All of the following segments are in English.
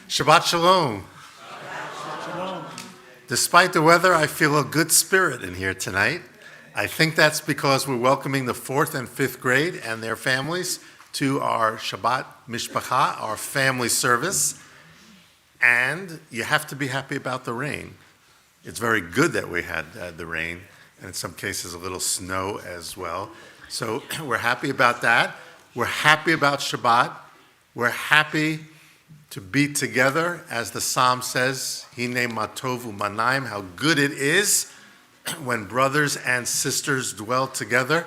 Shabbat Shalom. Shalom. Despite the weather, I feel a good spirit in here tonight. I think that's because we're welcoming the 4th and 5th grade and their families to our Shabbat Mishpacha, our family service. And you have to be happy about the rain. It's very good that we had the rain, and in some cases a little snow as well. So we're happy about that. We're happy about Shabbat. We're happy to be together, as the psalm says, Hine matovu manaim, how good it is when brothers and sisters dwell together.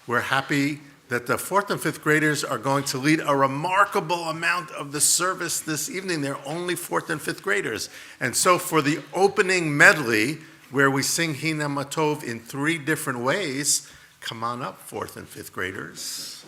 We're happy that the 4th and 5th graders are going to lead a remarkable amount of the service this evening. They're only 4th and 5th graders. And so for the opening medley, where we sing Hine matov in 3 different ways, come on up, 4th and 5th graders.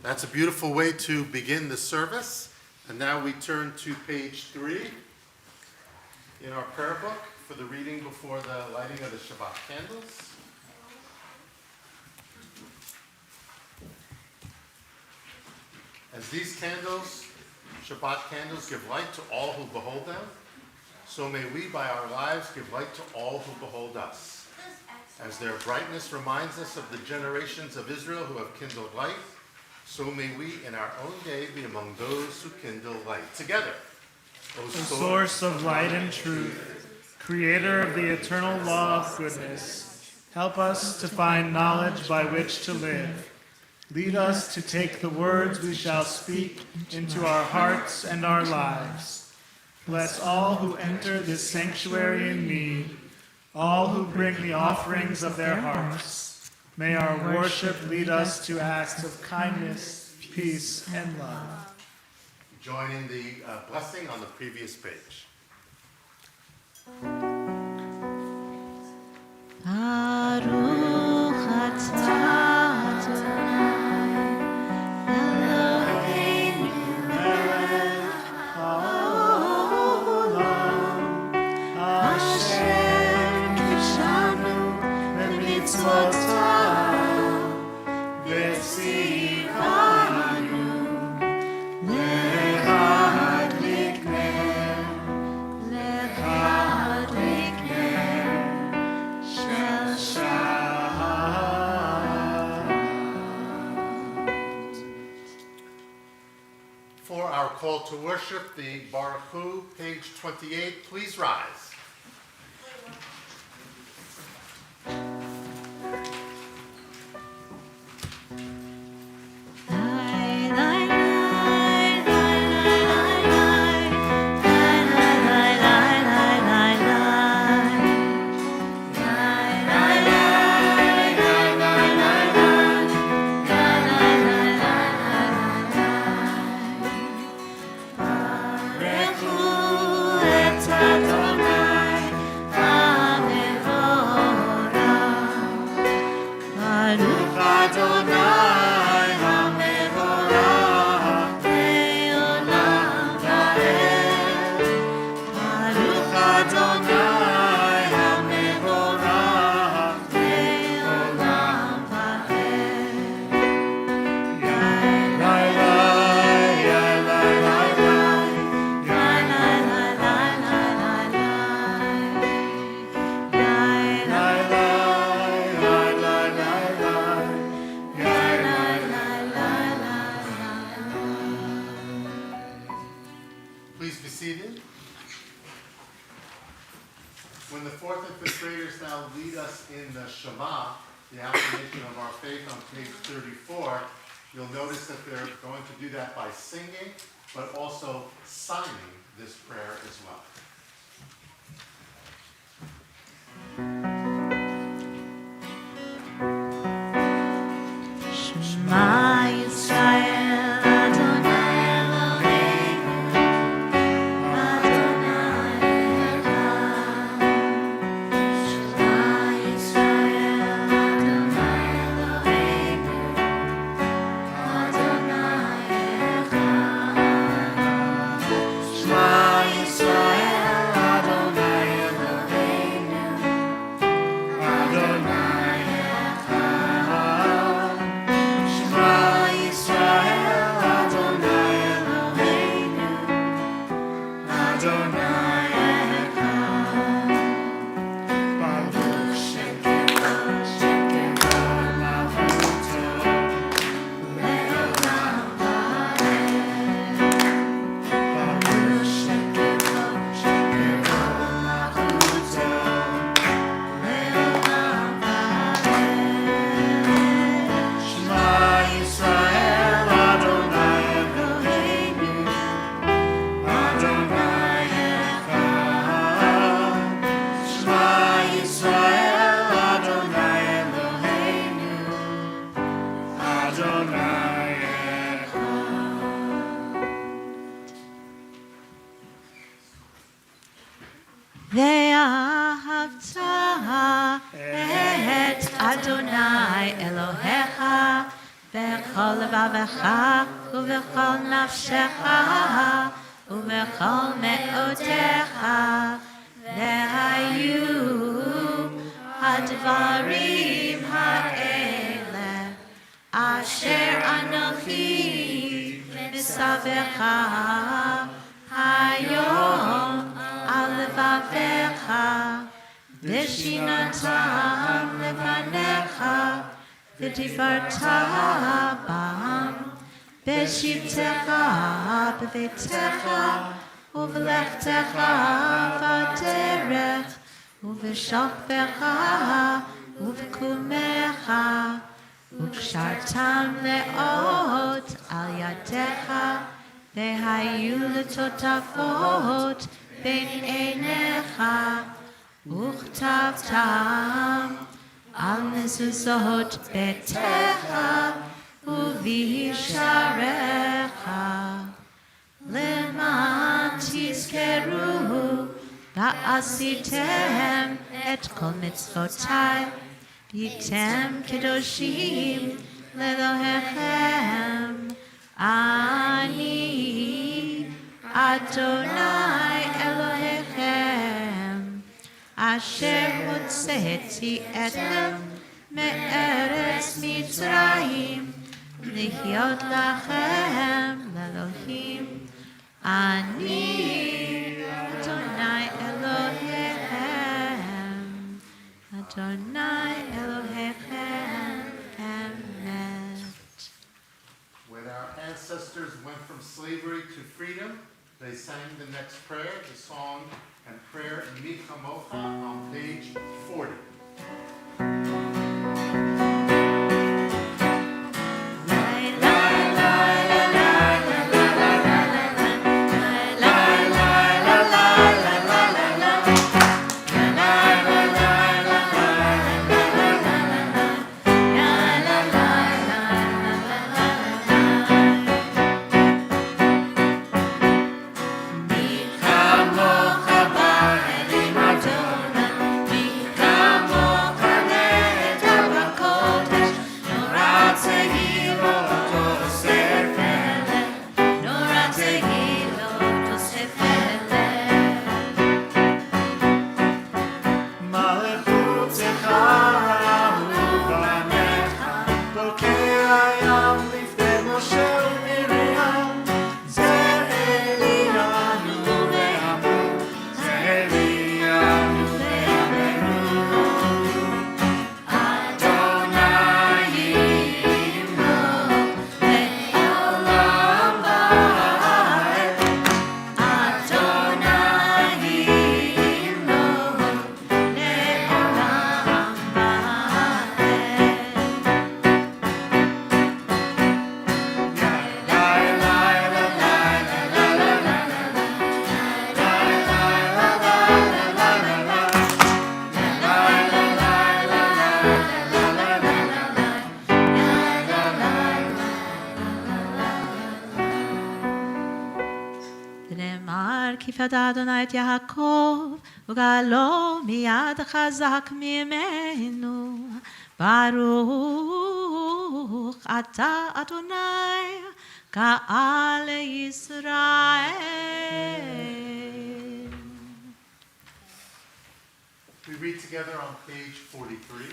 That's a beautiful way to begin the service. And now we turn to page 3 in our prayer book for the reading before the lighting of the Shabbat candles. As these candles, Shabbat candles, give light to all who behold them, so may we by our lives give light to all who behold us. As their brightness reminds us of the generations of Israel who have kindled light, so may we in our own day be among those who kindle light. Together, O source of light and truth, creator of the eternal law of goodness, help us to find knowledge by which to live. Lead us to take the words we shall speak into our hearts and our lives. Bless all who enter this sanctuary in need, all who bring the offerings of their hearts. May our worship lead us to acts of kindness, peace, and love. Joining the blessing on the previous page. Baruch atah mitzvotav v'tzivanu lehadlik ner shel Shabbat. For our call to worship, the Baruch Hu, page 28, please rise. Please be seated. When the fourth and fifth graders now lead us in the Shema, the affirmation of our faith on page 34, you'll notice that they're going to do that by singing, but also signing this prayer as well. Shema Yisrael Adonai Eloheinu Adonai Echad. Shema Yisrael Adonai Eloheinu Adonai Echad. Shema Yisrael Adonai Eloheinu Adonai ואהבת את אדוני אלוהיך בכל לבבך ובכל נפשך ובכל מאודך, והיו הדברים האלה אשר אנוכי מסבך היום על לבביך, ושיננתם לפניך, ותפארת בם, בשבתך בביתך, ובלכתך בדרך, ובשוכבך ובקומך, וקשרתם לאות על ידיך, והיו לטוטפות בין עיניך, וכתבתם על מזוזות ביתך ובישעריך, למען תזכרו ועשיתם את כל מצוותיי, והייתם קדושים לאלוהיכם. אני אדוני אלוהיכם, אשר הוצאתי אתכם מארץ מצרים, להיות לכם לאלוהים. אני אדוני אלוהיכם, אדוני אלוהיכם אמת. When our ancestors went from slavery to freedom, they sang the next prayer, the song and prayer in Michamocha on page 40. ידע אדוני את יעקב, וגאלו מיד חזק ממנו. ברוך אתה אדוני, קהל ישראל. We read together on page 43.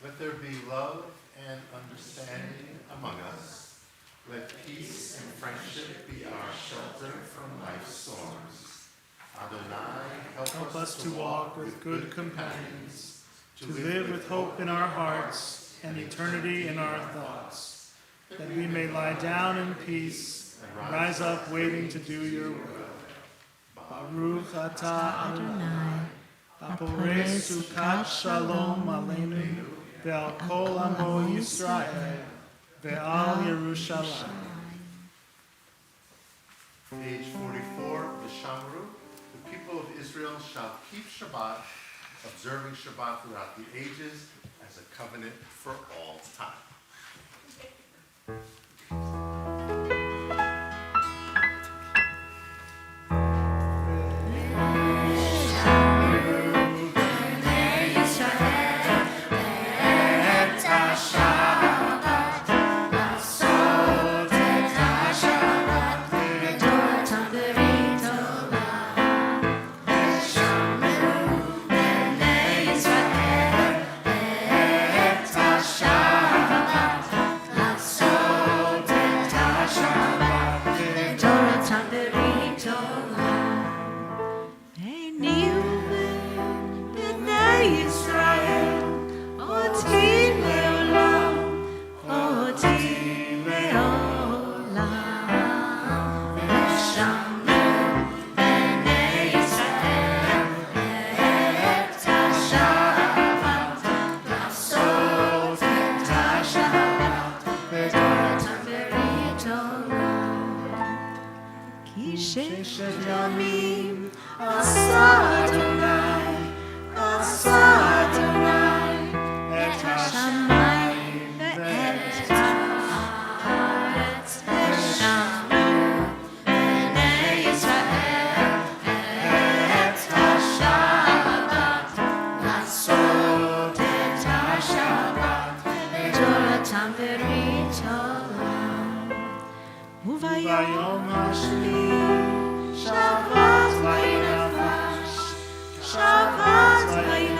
Let there be love and understanding among us. Let peace and friendship be our shelter from life's storms. Adonai, help us to walk with good companions, to live with hope in our hearts and eternity in our thoughts, that we may lie down in peace and rise up waiting to do your will. Baruch atah Adonai, haporeh sukat shalom aleinu, ve'al kol amo Yisrael, ve'al Yerushalayim. Page 44, V'shamru, the people of Israel shall keep Shabbat, observing Shabbat throughout the ages as a covenant for all time. וביום השביעי שבת וינפש, שבת וינפש.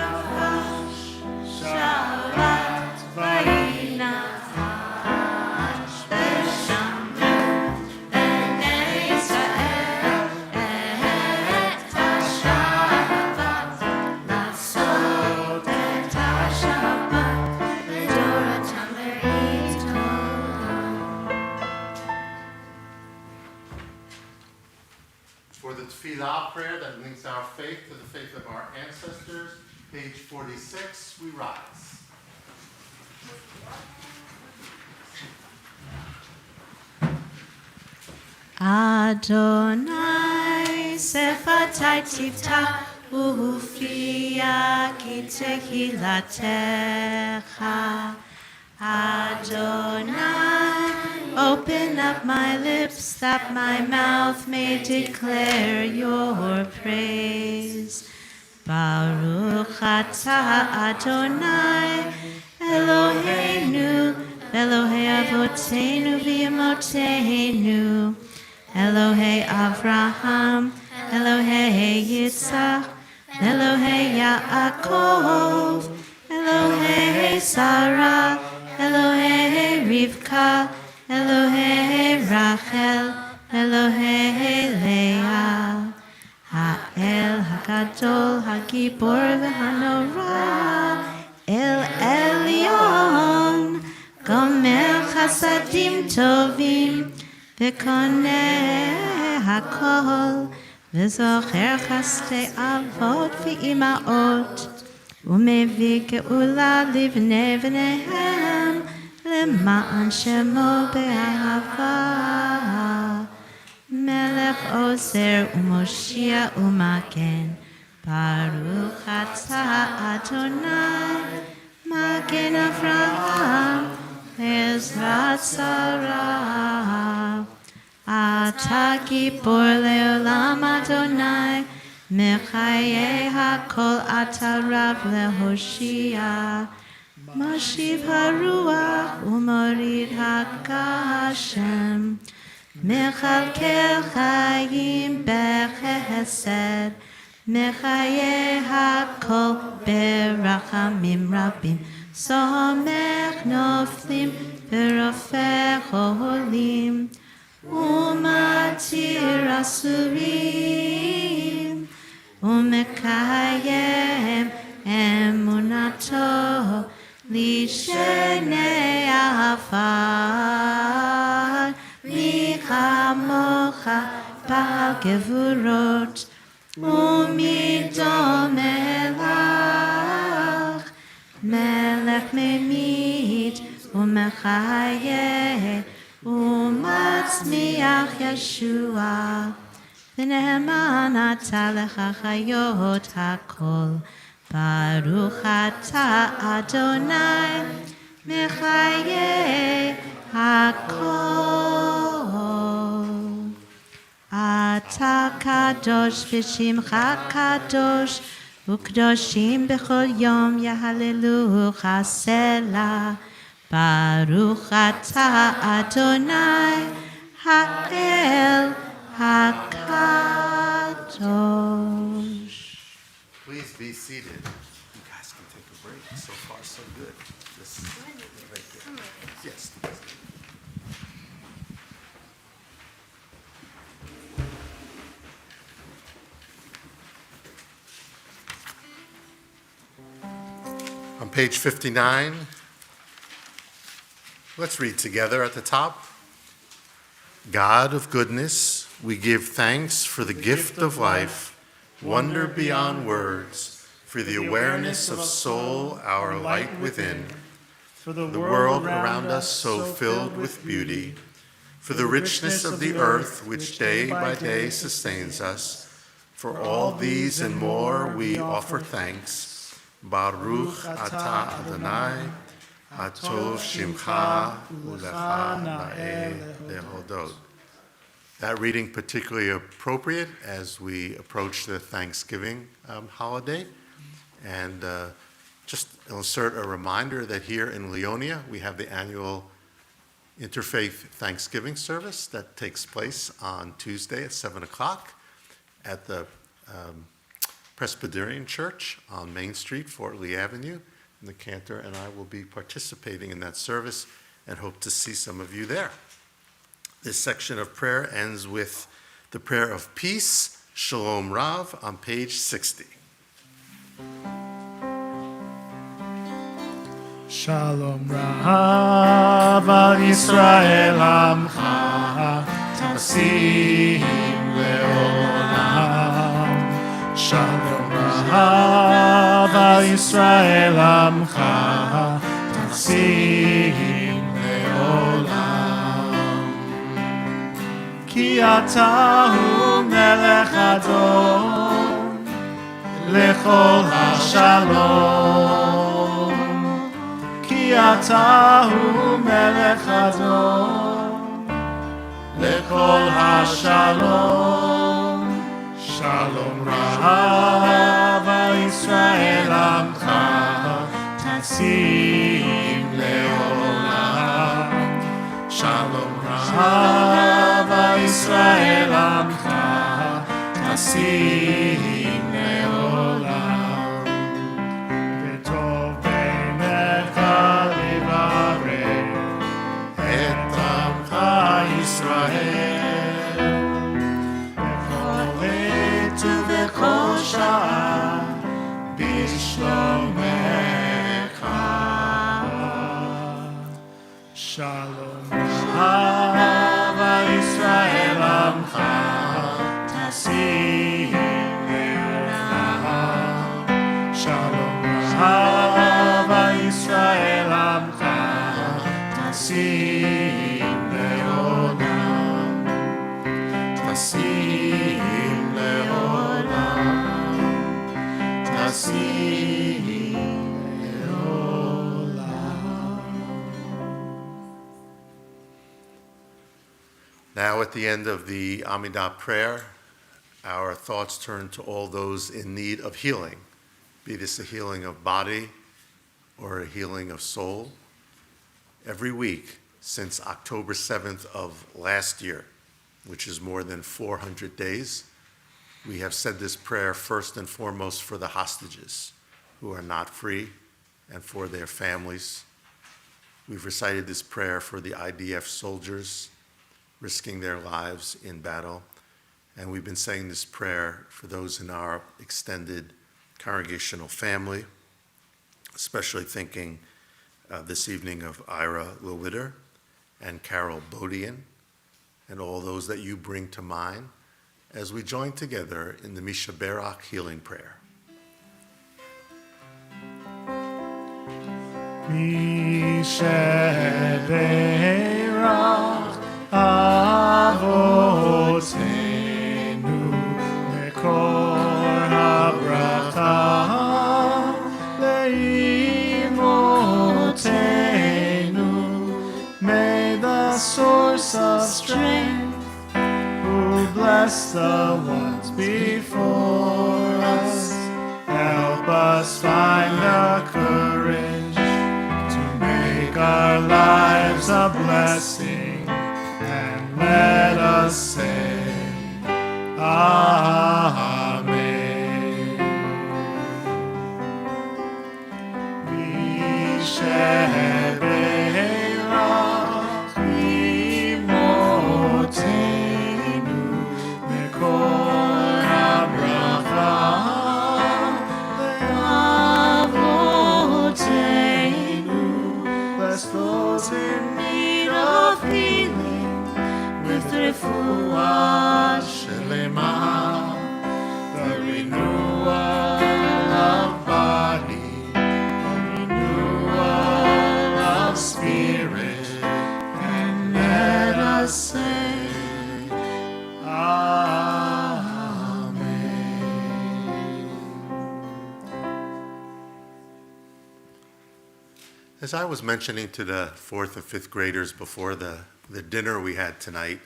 Shabbat prayer that links our faith to the faith of our ancestors. Page 46, we rise. Adonai sefatai tiftach ufia ki tehilatecha. Adonai, open up my lips that my mouth may declare your praise. Baruch atah Adonai, Eloheinu, Elohei Avotenu v'Imotenu, Elohei Avraham, Elohei Yitzhak, Elohei Yaakov, Elohei Sarah, Elohei Rivka, Elohei Rachel, Elohei Leah, Ha'el HaGadol, HaGibor v'Hanora, El Elyon, Gomer Chasadim Tovim, V'koneh HaKol, V'zocher Chastei Avot v'Imaot, U'mevii ge'ula livnei v'neihem, Lema'an shemo be'ahava. Melech ozer u'moshia u'magen, Baruch atah Adonai, Magen Avraham, Ezrat Sarah. Atah gibor le'olam Adonai, Mechayei hakol atah rav lehoshia. Mashiv haruach u'morid hakashem. Mechalkel chayim bechesed. Mechayei hakol berachamim rabim. Somech noflim v'rofech oholim. Umatir asurim. Umekayem emunato lishenei afar. Michamocha bal gevurot umidom elach. Melech memit umechaye umatzmiach Yeshua. V'ne'eman atah lecha chayot hakol. Baruch atah Adonai mechaye hakol. Atah kadosh v'shimcha kadosh, u'kadoshim b'chol yom yahalelucha selah. Baruch atah Adonai ha'el hakadosh. Please be seated. You guys can take a break. So far, so good. This right there. Yes. On page 59, let's read together at the top. God of goodness, we give thanks for the gift of life, wonder beyond words, for the awareness of soul, our light within, for the world around us so filled with beauty, for the richness of the earth which day by day sustains us. For all these and more we offer thanks. Baruch atah Adonai, Atov Shimcha ulecha na'eh lehodot. That reading particularly appropriate as we approach the Thanksgiving holiday. And just insert a reminder that here in Leonia, we have the annual Interfaith Thanksgiving service that takes place on Tuesday at 7 o'clock at the Presbyterian Church on Main Street, Fort Lee Avenue. And the Cantor and I will be participating in that service and hope to see some of you there. This section of prayer ends with the prayer of peace, Shalom Rav, on page 60. Shalom Rav al Yisrael Amcha Tasim Leolam Shalom Rahav al Yisrael Amcha Tasim Leolam Ki Atahu Melech Adon Lechol HaShalom Ki Atahu Melech Adon Lechol HaShalom Shalom Rahav al Yisrael Amcha Tasim Leolam Shalom Rahav al Yisrael Amcha Tasim Leolam V'tov beinecha livarech et Amcha Yisrael בכל שעה בשלומך שלום רב על ישראל עמך תשים לעולם שלום רב על ישראל עמך תשים לעולם תשים לעולם Now, at the end of the Amidah prayer, our thoughts turn to all those in need of healing, be this a healing of body or a healing of soul. Every week since October 7th of last year, which is more than 400 days, we have said this prayer first and foremost for the hostages who are not free and for their families. We've recited this prayer for the IDF soldiers risking their lives in battle. And we've been saying this prayer for those in our extended congregational family, especially thinking this evening of Ira Lewitter and Carol Bodian and all those that you bring to mind as we join together in the Mishaberach healing prayer. Mishaberach Avotenu Mekor HaBracha Leimotenu. May the source of strength who bless the ones before us help us find the courage to make our lives a blessing. Let us say, Amen. Visheberach imotenu mekor habracha leavotenu. Bless those in need of healing with refuah shelema, the renewal of body, the renewal of spirit, and let us say, Amen. As I was mentioning to the 4th and 5th graders before the dinner we had tonight,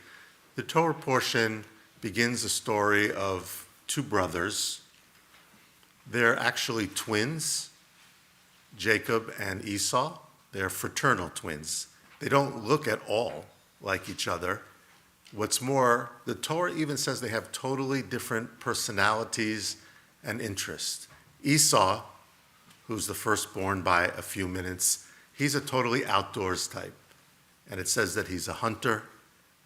the Torah portion begins a story of two brothers. They're actually twins, Jacob and Esau. They're fraternal twins. They don't look at all like each other. What's more, the Torah even says they have totally different personalities and interests. Esau, who's the firstborn by a few minutes, he's a totally outdoors type. And it says that he's a hunter,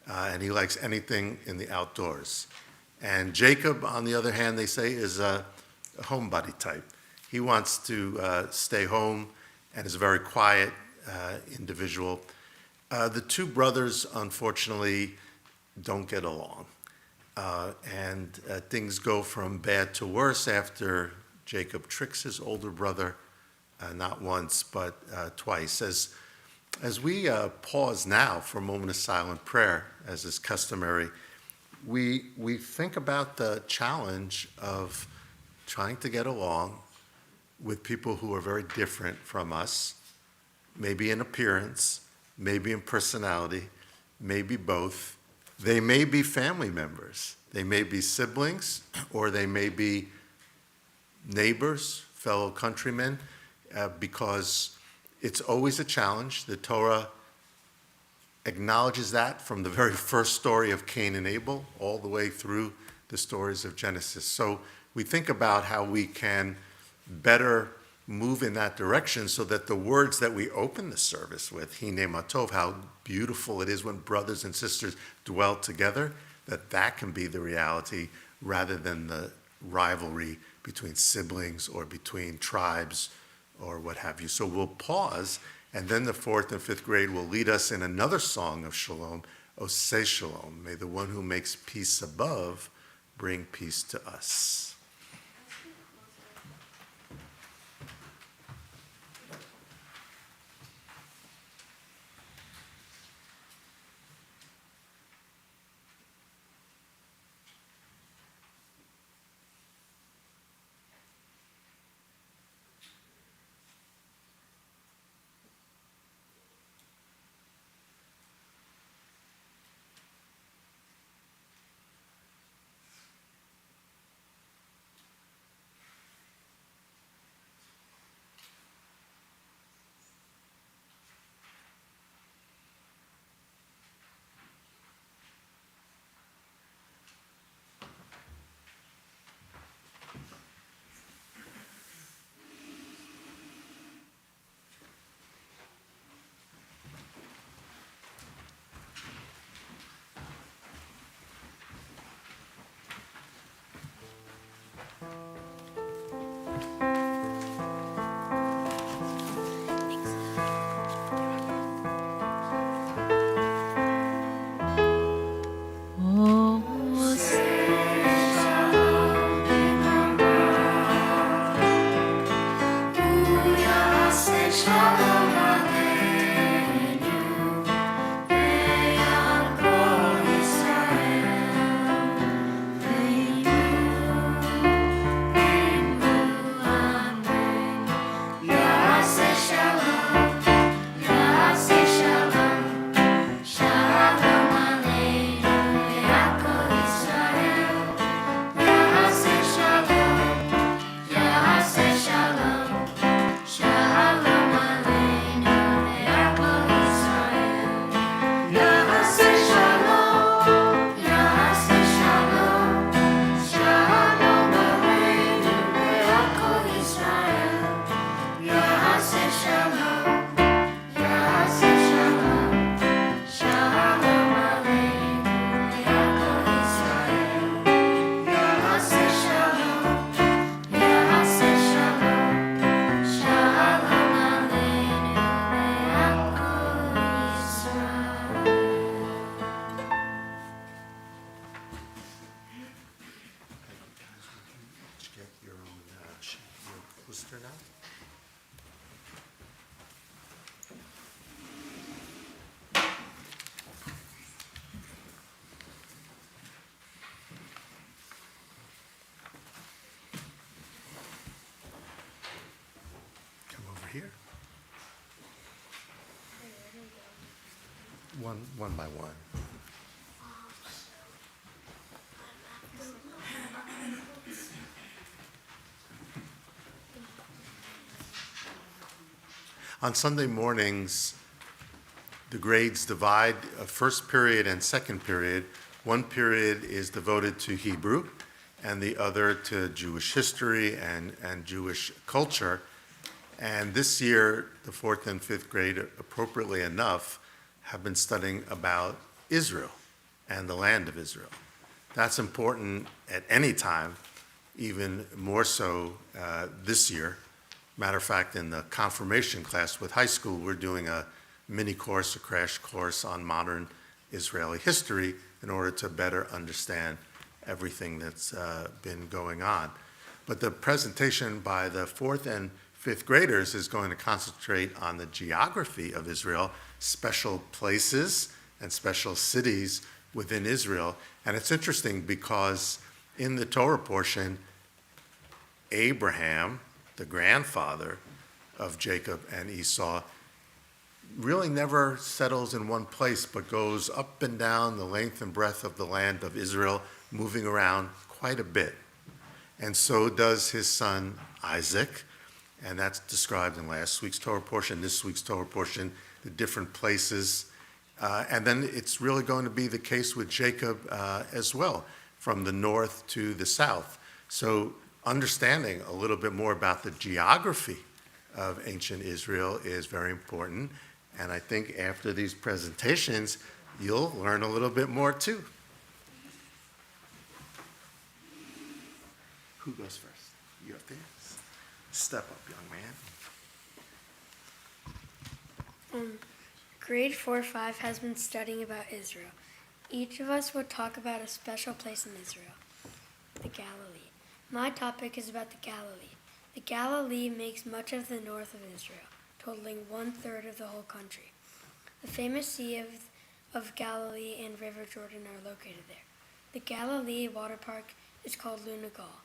and he likes anything in the outdoors. And Jacob, on the other hand, they say, is a homebody type. He wants to stay home and is a very quiet individual. The two brothers, unfortunately, don't get along. and things go from bad to worse after Jacob tricks his older brother, not once, but twice. As we pause now for a moment of silent prayer, as is customary, we think about the challenge of trying to get along with people who are very different from us, maybe in appearance, maybe in personality, maybe both. They may be family members, they may be siblings, or they may be neighbors, fellow countrymen, because it's always a challenge. The Torah acknowledges that from the very first story of Cain and Abel all the way through the stories of Genesis. So we think about how we can better move in that direction so that the words that we open the service with, Hine Matov, how beautiful it is when brothers and sisters dwell together, that can be the reality rather than the rivalry between siblings or between tribes or what have you. So we'll pause, and then the fourth and fifth grade will lead us in another song of Shalom, Oseh Shalom. May the one who makes peace above bring peace to us. Here. One by one. On Sunday mornings, the grades divide first period and second period. One period is devoted to Hebrew, and the other to Jewish history and Jewish culture. And this year, the fourth and fifth grade, appropriately enough, have been studying about Israel and the land of Israel. That's important at any time, even more so this year. Matter of fact, in the confirmation class with high school, we're doing a mini course, a crash course on modern Israeli history in order to better understand everything that's been going on. But the presentation by the fourth and fifth graders is going to concentrate on the geography of Israel, special places and special cities within Israel. And it's interesting because in the Torah portion, Abraham, the grandfather of Jacob and Esau, really never settles in one place, but goes up and down the length and breadth of the land of Israel, moving around quite a bit. And so does his son Isaac, and that's described in last week's Torah portion, this week's Torah portion, the different places. And then it's really going to be the case with Jacob as well, from the north to the south. So understanding a little bit more about the geography of ancient Israel is very important. And I think after these presentations, you'll learn a little bit more too. Who goes first? You up there? Step up, young man. Grade 4-5 has been studying about Israel. Each of us will talk about a special place in Israel, the Galilee. My topic is about the Galilee. The Galilee makes much of the north of Israel, totaling 1/3 of the whole country. The famous Sea of Galilee and River Jordan are located there. The Galilee water park is called Lunagal,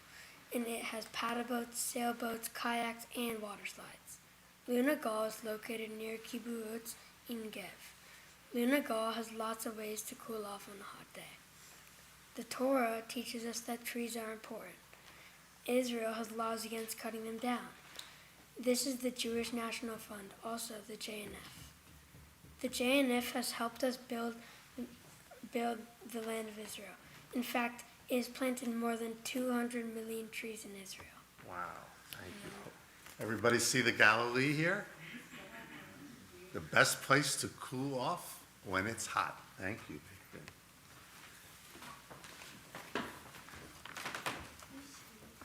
and it has paddle boats, sailboats, kayaks, and water slides. Lunagal is located near Kibbutz in Gev. Lunagal has lots of ways to cool off on a hot day. The Torah teaches us that trees are important. Israel has laws against cutting them down. This is the Jewish National Fund, also the JNF. The JNF has helped us build the land of Israel. In fact, it has planted more than 200 million trees in Israel. Wow, thank you. Everybody see the Galilee here? The best place to cool off when it's hot. Thank you.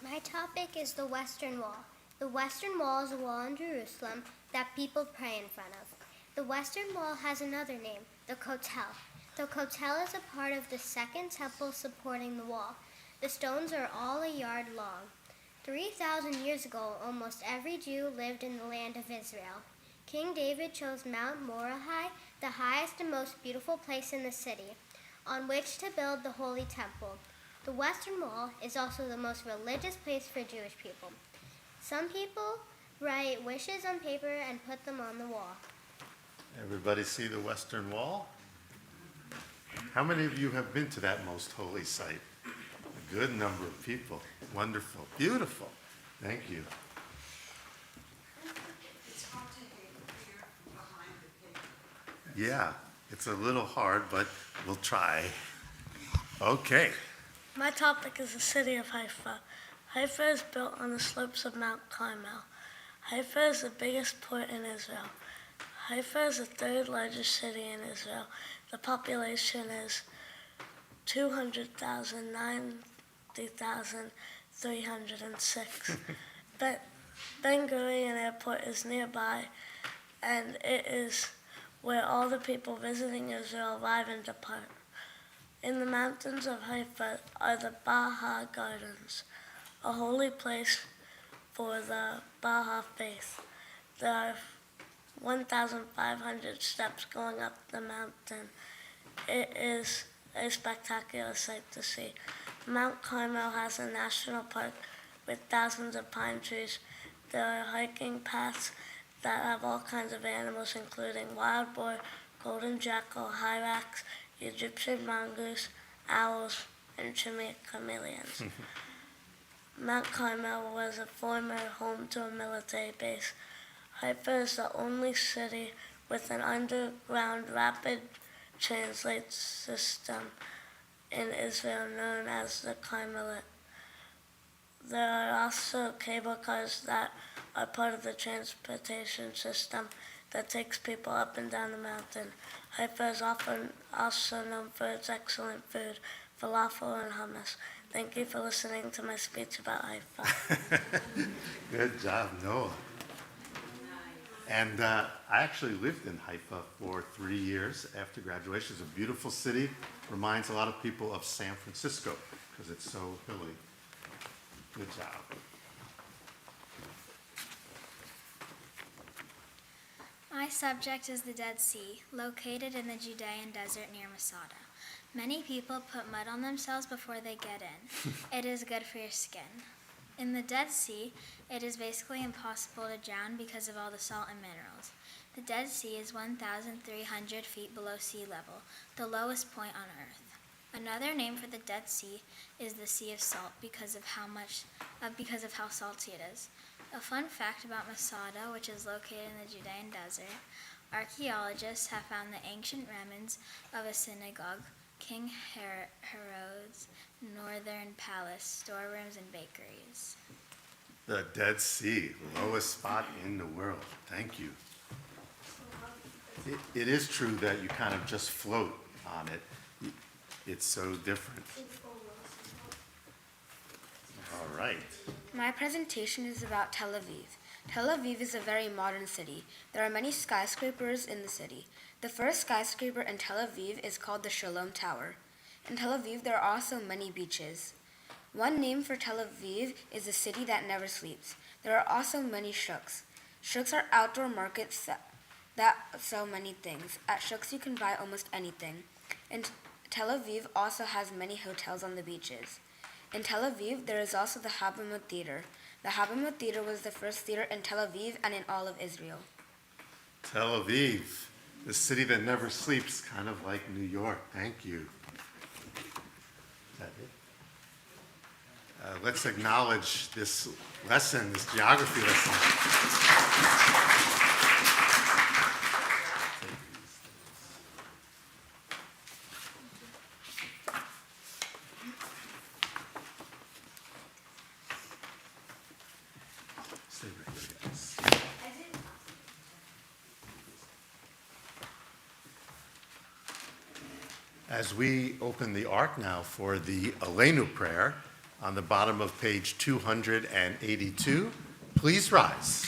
My topic is the Western Wall. The Western Wall is a wall in Jerusalem that people pray in front of. The Western Wall has another name, the Kotel. The Kotel is a part of the second temple supporting the wall. The stones are all a yard long. 3,000 years ago, almost every Jew lived in the land of Israel. King David chose Mount Mordechai, the highest and most beautiful place in the city, on which to build the Holy Temple. The Western Wall is also the most religious place for Jewish people. Some people write wishes on paper and put them on the wall. Everybody see the Western Wall? How many of you have been to that most holy site? A good number of people. Wonderful. Beautiful. Thank you. It's hard to hear behind the paper. Yeah, it's a little hard, but we'll try. Okay. My topic is the city of Haifa. Haifa is built on the slopes of Mount Carmel. Haifa is the biggest port in Israel. Haifa is the third largest city in Israel. The population is 290,306. But Ben Gurion Airport is nearby, and it is where all the people visiting Israel arrive and depart. In the mountains of Haifa are the Baha Gardens, a holy place for the Baha faith. There are 1,500 steps going up the mountain. It is a spectacular sight to see. Mount Carmel has a national park with thousands of pine trees. There are hiking paths that have all kinds of animals, including wild boar, golden jackal, hyrax, Egyptian mongoose, owls, and Chimney chameleons. Mount Carmel was a former home to a military base. Haifa is the only city with an underground rapid translate system in Israel known as the Carmelit. There are also cable cars that are part of the transportation system that takes people up and down the mountain. Haifa is often also known for its excellent food, falafel and hummus. Thank you for listening to my speech about Haifa. Good job, Noah. And I actually lived in Haifa for 3 years after graduation. It's a beautiful city. Reminds a lot of people of San Francisco because it's so hilly. Good job. My subject is the Dead Sea, located in the Judean desert near Masada. Many people put mud on themselves before they get in. It is good for your skin. In the Dead Sea, it is basically impossible to drown because of all the salt and minerals. The Dead Sea is 1,300 feet below sea level, the lowest point on Earth. Another name for the Dead Sea is the Sea of Salt because of how salty it is. A fun fact about Masada, which is located in the Judean desert, archaeologists have found the ancient remnants of a synagogue, King Herod's northern palace, storerooms, and bakeries. The Dead Sea, lowest spot in the world. Thank you. It is true that you kind of just float on it. It's so different. All right. My presentation is about Tel Aviv. Tel Aviv is a very modern city. There are many skyscrapers in the city. The first skyscraper in Tel Aviv is called the Shalom Tower. In Tel Aviv, there are also many beaches. One name for Tel Aviv is the city that never sleeps. There are also many shuks. Shuks are outdoor markets that sell many things. At shuks, you can buy almost anything. And Tel Aviv also has many hotels on the beaches. In Tel Aviv, there is also the Habamot Theater. The Habamot Theater was the first theater in Tel Aviv and in all of Israel. Tel Aviv, the city that never sleeps, kind of like New York. Thank you. Is that it? Let's acknowledge this lesson, this geography lesson. As we open the Ark now for the Aleinu prayer on the bottom of page 282, please rise.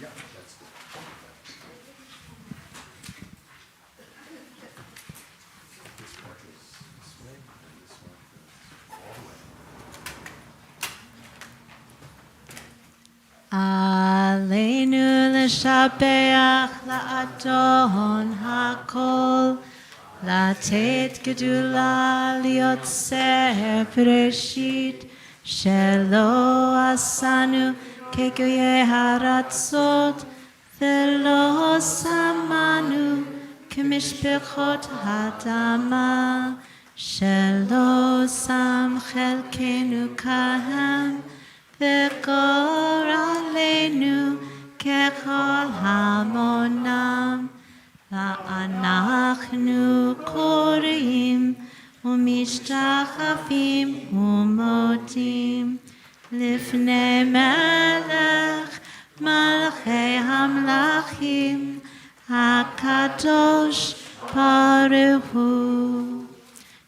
Yeah, that's good. This part is this way, and this one goes all the way. עלינו לשבח לאדון הכל, לתת גדולה ליוצר בראשית, שלא עשנו כגויי הארצות, ולא שמנו כמשפחות האדמה, שלא שם חלקנו כהם, וגורלנו ככל המונם, ואנחנו קוראים ומשתחווים ומודים לפני מלך מלכי המלכים הקדוש ברוך הוא,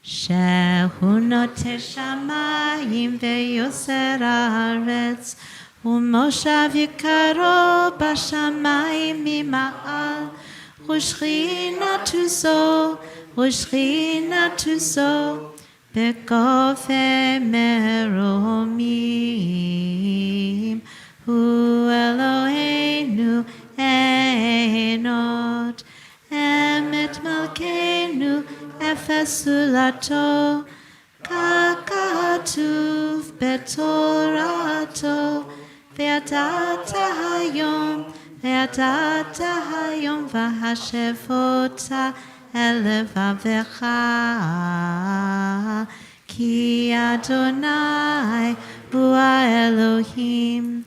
שהוא נוטה שמיים ויוסר הארץ, ומושב יקרו בשמיים ממעל, ושכינתו זו בגובה מרומים, הוא אלוהינו אין עוד, אמת מלכנו אפס זולתו, ככתוב בתורתו, וידעת היום והשבות אל לבבך, כי אדוני הוא האלוהים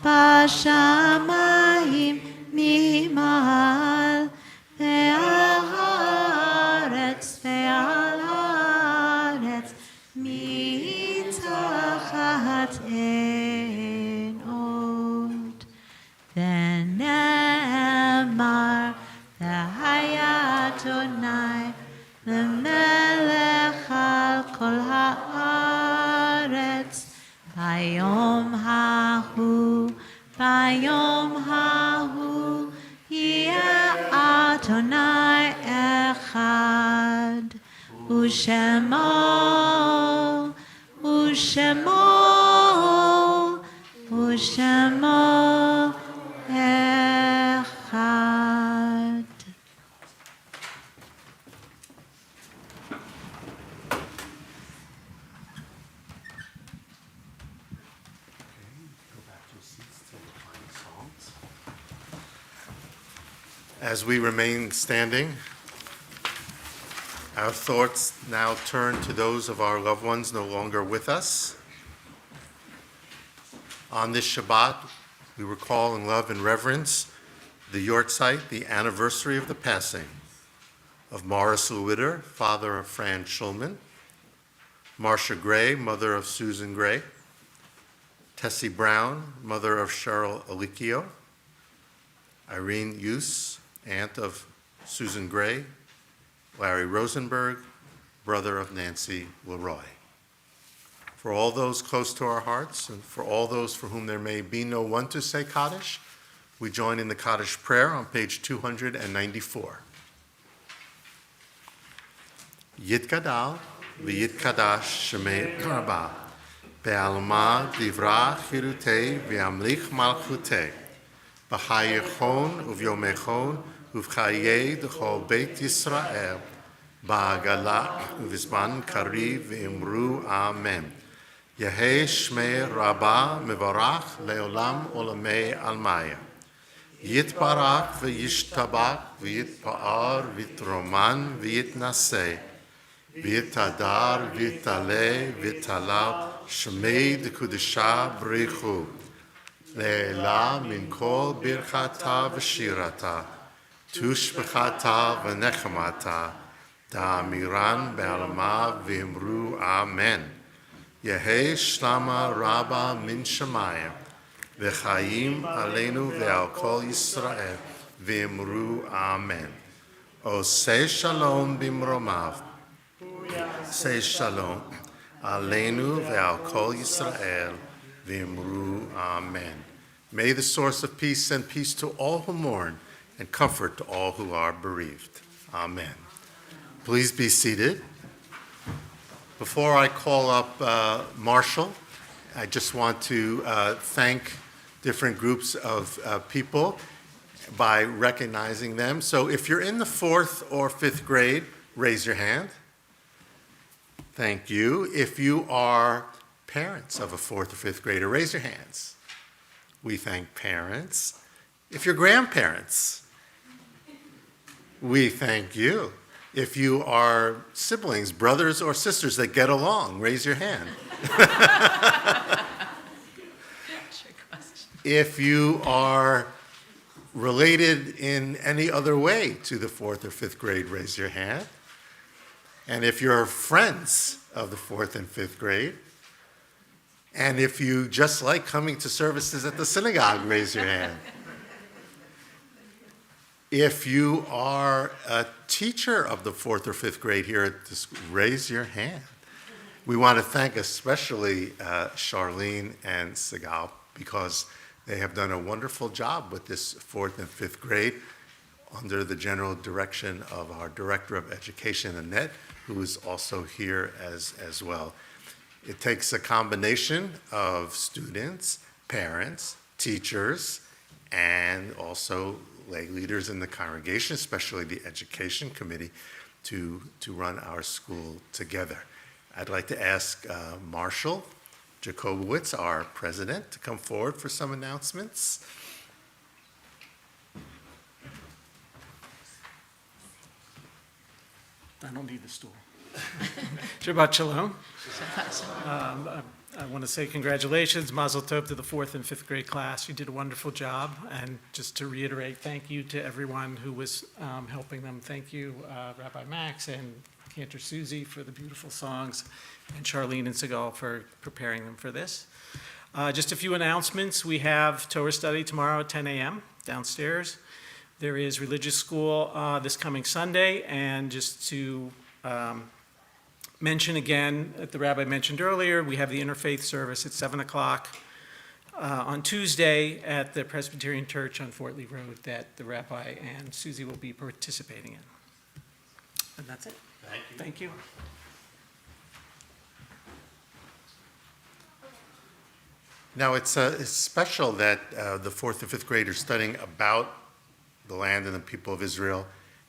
בשמיים ממעל, ועל הארץ מתחת אין עוד. ונאמר והיה אדוני למלך על כל הארץ, ביום ההוא יהיה אדוני אחד. Ushemo, Ushemo, Ushemo Echad. As we remain standing, our thoughts now turn to those of our loved ones no longer with us. On this Shabbat, we recall in love and reverence the Yortzeit, the anniversary of the passing of Morris Lewitter, father of Fran Schulman, Marcia Gray, mother of Susan Gray, Tessie Brown, mother of Cheryl Alicchio, Irene Hughes, aunt of Susan Gray, Larry Rosenberg, brother of Nancy Leroy. For all those close to our hearts and for all those for whom there may be no one to say Kaddish, we join in the Kaddish prayer on page 294. Yitgadal v'yitkadash shemei Rabba be'alma divra chirutei v'amlich malchutei b'chayechon uv'yomechon uv'chayei d'chol Beit Yisrael ba'agala uv'zman kariv v'imru Amen. Yehei shmei Rabba mevarach leolam olamei almaya. Yitbarak v'yishtabak v'yitpa'ar v'yitroman v'yitnaseh v'yitadar v'yitaleh v'yitalal shmei d'kudisha b'richu le'ela min kol birchata v'shirata tushbechata v'nechamata da'amiran be'alma v'imru Amen. Yehei shlama Rabba min shamayim v'chaim aleinu ve'al kol Yisrael v'imru Amen. Oseh shalom bimromav. Say shalom aleinu ve'al kol Yisrael v'imru Amen. May the source of peace send peace to all who mourn and comfort to all who are bereaved. Amen. Please be seated. Before I call up Marshall, I just want to thank different groups of people by recognizing them. So if you're in the 4th or 5th grade, raise your hand. Thank you. If you are parents of a 4th or 5th grader, raise your hands. We thank parents. If you're grandparents, we thank you. If you are siblings, brothers or sisters that get along, raise your hand. If you are related in any other way to the 4th or 5th grade, raise your hand. And if you're friends of the 4th and 5th grade, and if you just like coming to services at the synagogue, raise your hand. If you are a teacher of the 4th or 5th grade here at the school, raise your hand. We want to thank especially Charlene and Sigal because they have done a wonderful job with this 4th and 5th grade under the general direction of our Director of Education, Annette, who is also here as well. It takes a combination of students, parents, teachers, and also lay leaders in the congregation, especially the education committee, to run our school together. I'd like to ask Marshall Jacobowitz, our president, to come forward for some announcements. I don't need the stool. Shabbat shalom. I want to say congratulations, Mazel Tov to the 4th and 5th grade class. You did a wonderful job. And just to reiterate, thank you to everyone who was helping them. Thank you, Rabbi Max and Cantor Suzy for the beautiful songs, and Charlene and Sigal for preparing them for this. Just a few announcements. We have Torah study tomorrow at 10 a.m. downstairs. There is religious school this coming Sunday, and just to mention again, that the rabbi mentioned earlier, we have the interfaith service at 7 o'clock on Tuesday at the Presbyterian Church on Fort Lee Road that the rabbi and Suzy will be participating in. And that's it. Thank you. Thank you. Now, it's special that the fourth and fifth grade are studying about the land and the people of Israel,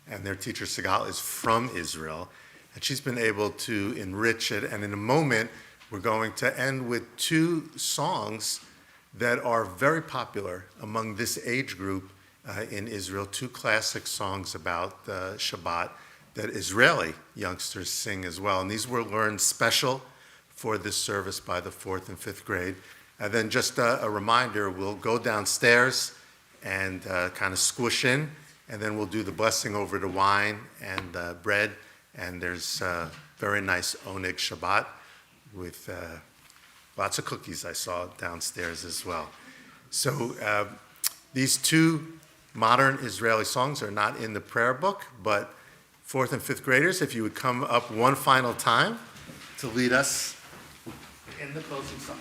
and their teacher, Sigal, is from Israel, and she's been able to enrich it. And in a moment, we're going to end with two songs that are very popular among this age group in Israel, two classic songs about Shabbat that Israeli youngsters sing as well. And these were learned special for this service by the fourth and fifth grade. And then just a reminder, we'll go downstairs and kind of squish in, and then we'll do the blessing over the wine and bread. And there's very nice Oneg Shabbat with lots of cookies I saw downstairs as well. So these two modern Israeli songs are not in the prayer book, but fourth and fifth graders, if you would come up one final time to lead us in the closing song.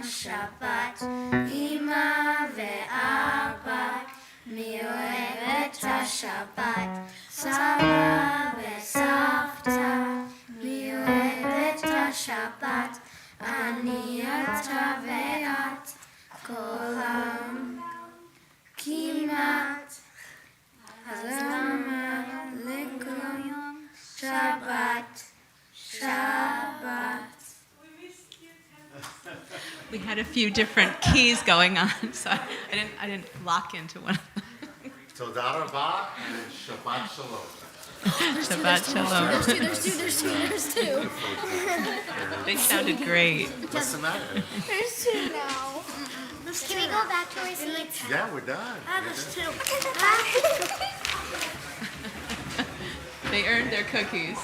Shabbat, Ima ve'Abba, mi ohevet Shabbat, Saba ve'Savta, mi ohevet Shabbat, ani ata ve'at, kolam, kimat, hazama lekum, Shabbat, Shabbat. We had a few different keys going on, so I didn't lock into one of them. Toda Rabah and Shabbat Shalom. Shabbat Shalom. There's two. They sounded great. What's the matter? There's two now. Can we go back to our seats? Yeah, we're done. There's two. They earned their cookies.